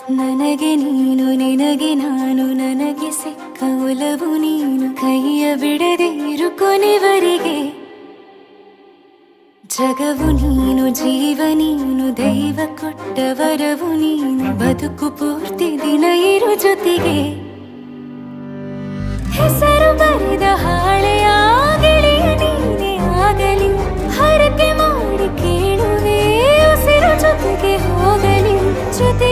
ನನಗೆ ನೀನು ನಿನಗೆ ನಾನು ನನಗೆ ಸಿಕ್ಕ ಒಲವು ನೀನು ಕೈಯ ಬಿಡದೆ ಇರು ಕೊನೆವರೆಗೆ ಜಗವು ನೀನು ಜೀವ ನೀನು ದೈವ ಕೊಟ್ಟ ವರವು ನೀನು ಬದುಕು ಪೂರ್ತಿ ದಿನ ಇರು ಜೊತೆಗೆ ಹೆಸರು ಬರೆದ ಹಾಳೆಯ ಗೆಳೆಯ ನೀನೇ ಆಗಲಿ ಹರಕೆ ಮಾಡಿ ಕೇಳುವೆ ಉಸಿರು ಜೊತೆಗೆ ಹೋಗಲಿ ಜೊತೆ